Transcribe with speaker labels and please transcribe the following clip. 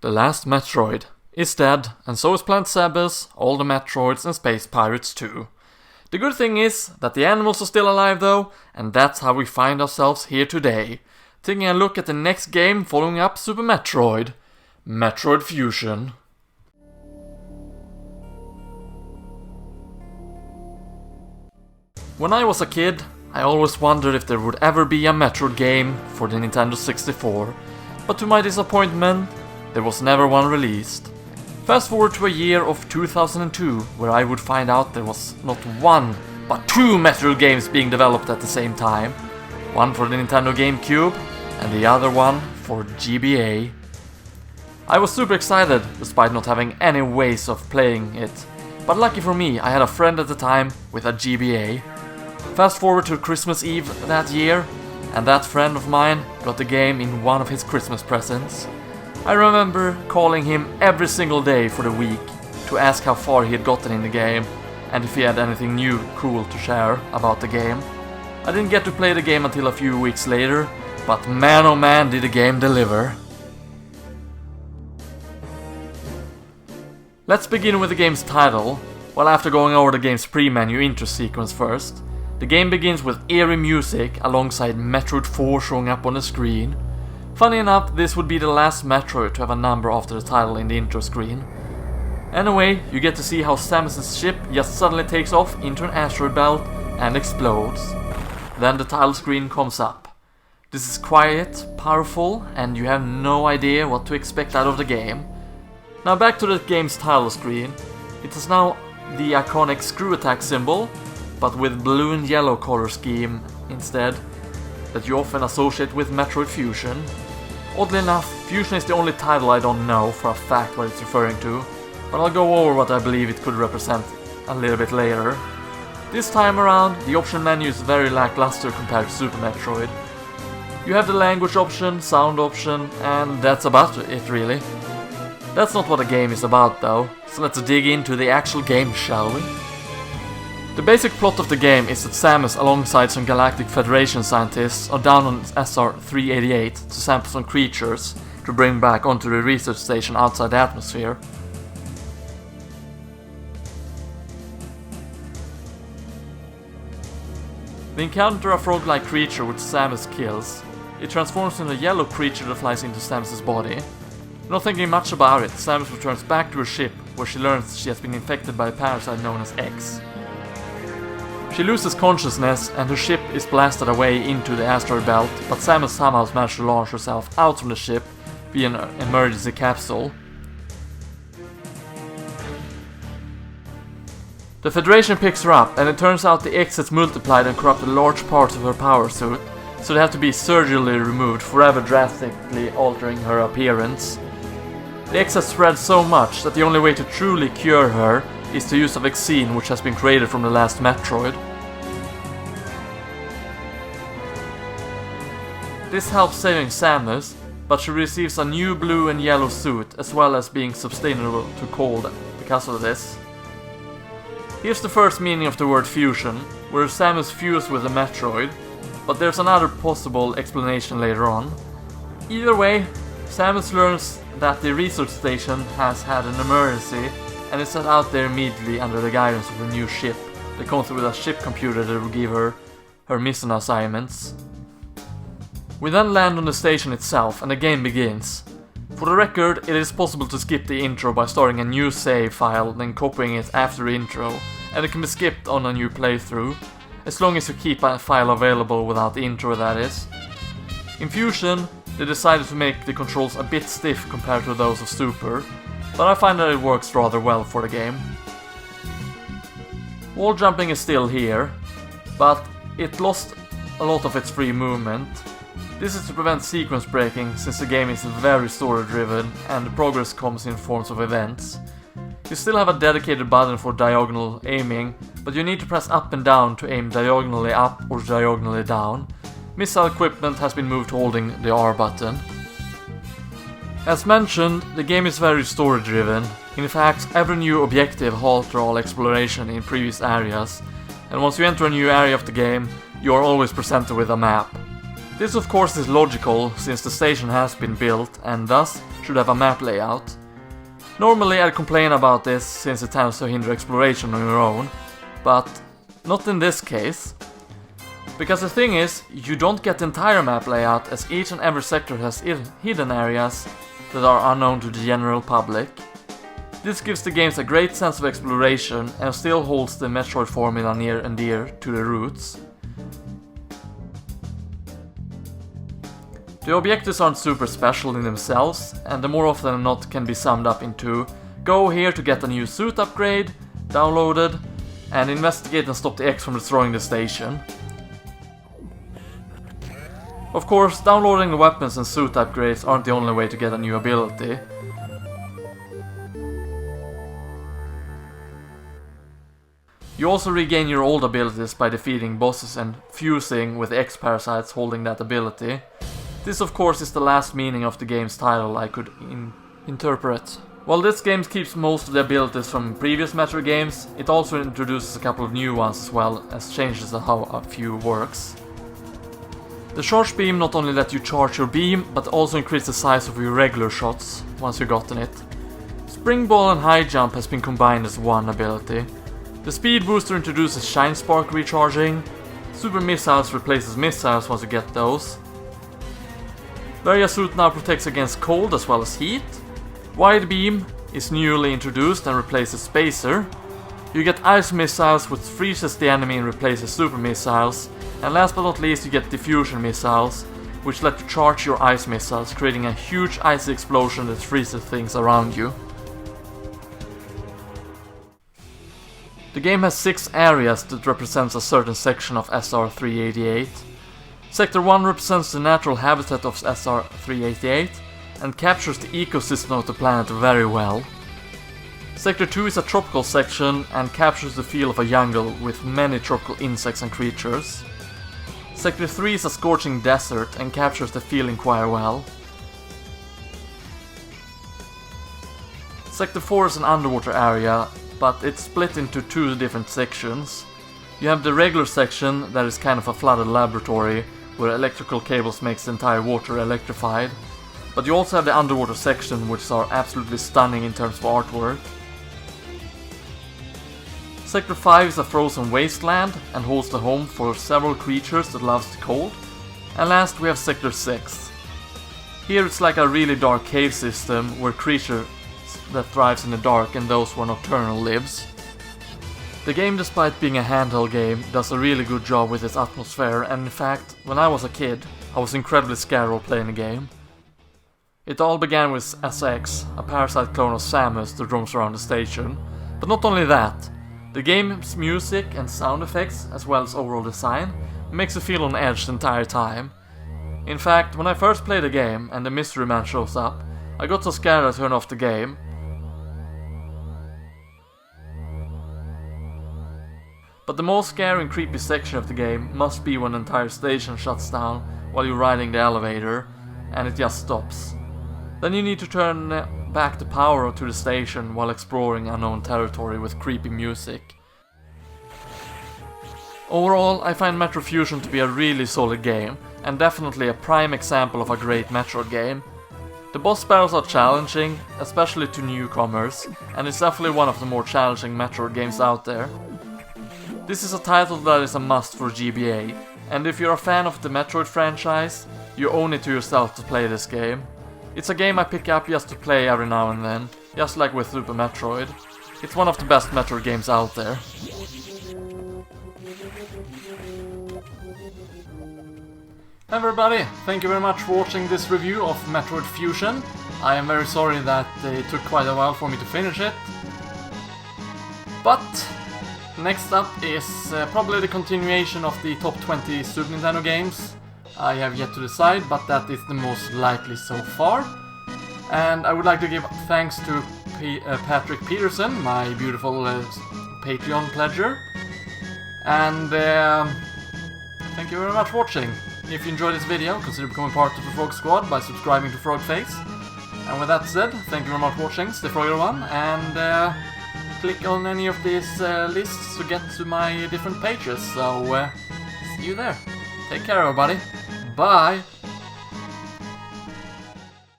Speaker 1: The last Metroid is dead, and so is Planet Zebes, all the Metroids and Space Pirates too. The good thing is that the animals are still alive though, and that's how we find ourselves here today, taking a look at the next game following up Super Metroid, Metroid Fusion. When I was a kid, I always wondered if there would ever be a Metroid game for the Nintendo 64, but to my disappointment, there was never one released. Fast forward to a year of 2002, where I would find out there was not one, but two Metroid games being developed at the same time. One for the Nintendo GameCube, and the other one for GBA. I was super excited, despite not having any ways of playing it, but lucky for me, I had a friend at the time with a GBA. Fast forward to Christmas Eve that year, and that friend of mine got the game in one of his Christmas presents. I remember calling him every single day for the week to ask how far he had gotten in the game and if he had anything new cool to share about the game. I didn't get to play the game until a few weeks later, but man oh man did the game deliver. Let's begin with the game's title. Well, after going over the game's pre-menu intro sequence first, the game begins with eerie music alongside Metroid 4 showing up on the screen. Funny enough, this would be the last Metroid to have a number after the title in the intro screen. Anyway, you get to see how Samus's ship just suddenly takes off into an asteroid belt and explodes. Then the title screen comes up. This is quiet, powerful, and you have no idea what to expect out of the game. Now back to the game's title screen. It is now the iconic screw attack symbol, but with blue and yellow color scheme instead, that you often associate with Metroid Fusion. Oddly enough, Fusion is the only title I don't know for a fact what it's referring to, but I'll go over what I believe it could represent a little bit later. This time around, the option menu is very lackluster compared to Super Metroid. You have the language option, sound option, and that's about it really. That's not what the game is about though, so let's dig into the actual game, shall we? The basic plot of the game is that Samus alongside some Galactic Federation scientists are down on SR-388 to sample some creatures to bring back onto the research station outside the atmosphere. They encounter a frog-like creature which Samus kills. It transforms into a yellow creature that flies into Samus's body. Not thinking much about it, Samus returns back to her ship where she learns she has been infected by a parasite known as X. She loses consciousness and her ship is blasted away into the asteroid belt, but Samus somehow managed to launch herself out from the ship via an emergency capsule. The Federation picks her up, and it turns out the X has multiplied and corrupted large parts of her power suit, so they have to be surgically removed, forever drastically altering her appearance. The X has spread so much that the only way to truly cure her is to use a vaccine which has been created from the last Metroid. This helps saving Samus, but she receives a new blue and yellow suit as well as being sustainable to cold because of this. Here's the first meaning of the word fusion, where Samus fused with a Metroid, but there's another possible explanation later on. Either way, Samus learns that the research station has had an emergency and is set out there immediately under the guidance of her new ship that comes with a ship computer that will give her mission assignments. We then land on the station itself and the game begins. For the record, it is possible to skip the intro by starting a new save file then copying it after the intro, and it can be skipped on a new playthrough, as long as you keep a file available without the intro, that is. In Fusion, they decided to make the controls a bit stiff compared to those of Super, but I find that it works rather well for the game. Wall jumping is still here, but it lost a lot of its free movement. This is to prevent sequence breaking, since the game is very story driven and the progress comes in forms of events. You still have a dedicated button for diagonal aiming, but you need to press up and down to aim diagonally up or diagonally down. Missile equipment has been moved to holding the R button. As mentioned, the game is very story driven. In fact, every new objective halts all exploration in previous areas, and once you enter a new area of the game, you are always presented with a map. This of course is logical, since the station has been built and thus should have a map layout. Normally I'd complain about this since it tends to hinder exploration on your own, but not in this case. Because the thing is, you don't get the entire map layout as each and every sector has hidden areas that are unknown to the general public. This gives the games a great sense of exploration and still holds the Metroid formula near and dear to the roots. The objectives aren't super special in themselves, and the more often than not can be summed up into go here to get a new suit upgrade, downloaded, and investigate and stop the X from destroying the station. Of course, downloading the weapons and suit upgrades aren't the only way to get a new ability. You also regain your old abilities by defeating bosses and fusing with the X-parasites holding that ability. This of course is the last meaning of the game's title I could interpret. While this game keeps most of the abilities from previous Metroid games, it also introduces a couple of new ones as well as changes to how a few works. The charge beam not only lets you charge your beam, but also increase the size of your regular shots once you've gotten it. Spring Ball and High Jump has been combined as one ability. The Speed Booster introduces Shine Spark recharging. Super Missiles replaces missiles once you get those. Varia Suit now protects against cold as well as heat. Wide Beam is newly introduced and replaces Spacer. You get Ice Missiles which freezes the enemy and replaces Super Missiles. And last but not least you get Diffusion Missiles, which let you charge your Ice Missiles, creating a huge icy explosion that freezes things around you. The game has 6 areas that represents a certain section of SR388. Sector 1 represents the natural habitat of SR388 and captures the ecosystem of the planet very well. Sector 2 is a tropical section and captures the feel of a jungle with many tropical insects and creatures. Sector 3 is a scorching desert and captures the feeling quite well. Sector 4 is an underwater area, but it's split into 2 different sections. You have the regular section that is kind of a flooded laboratory where electrical cables makes the entire water electrified. But you also have the underwater section, which are absolutely stunning in terms of artwork. Sector 5 is a frozen wasteland and holds the home for several creatures that loves the cold. And last we have Sector 6. Here it's like a really dark cave system where creatures that thrives in the dark and those where nocturnal lives. The game, despite being a handheld game, does a really good job with its atmosphere, and in fact, when I was a kid, I was incredibly scared while playing the game. It all began with SX, a parasite clone of Samus that roams around the station. But not only that, the game's music and sound effects, as well as overall design, makes you feel on edge the entire time. In fact, when I first played the game and the mystery man shows up, I got so scared I turned off the game. But the most scary and creepy section of the game must be when the entire station shuts down while you're riding the elevator and it just stops. Then you need to turn back the power to the station while exploring unknown territory with creepy music. Overall, I find Metroid Fusion to be a really solid game and definitely a prime example of a great Metroid game. The boss battles are challenging, especially to newcomers, and it's definitely one of the more challenging Metroid games out there. This is a title that is a must for GBA, and if you're a fan of the Metroid franchise, you owe it to yourself to play this game. It's a game I pick up just to play every now and then, just like with Super Metroid. It's one of the best Metroid games out there. Hey everybody, thank you very much for watching this review of Metroid Fusion. I am very sorry that it took quite a while for me to finish it. But next up is probably the continuation of the top 20 Super Nintendo games. I have yet to decide, but that is the most likely so far. And I would like to give thanks to Patrick Peterson, my beautiful Patreon pledger. And thank you very much for watching. If you enjoyed this video, consider becoming part of the Frog Squad by subscribing to FrogFace. And with that said, thank you very much for watching, stay frogger1, and click on any of these lists to get to my different pages. So, see you there. Take care everybody. Bye!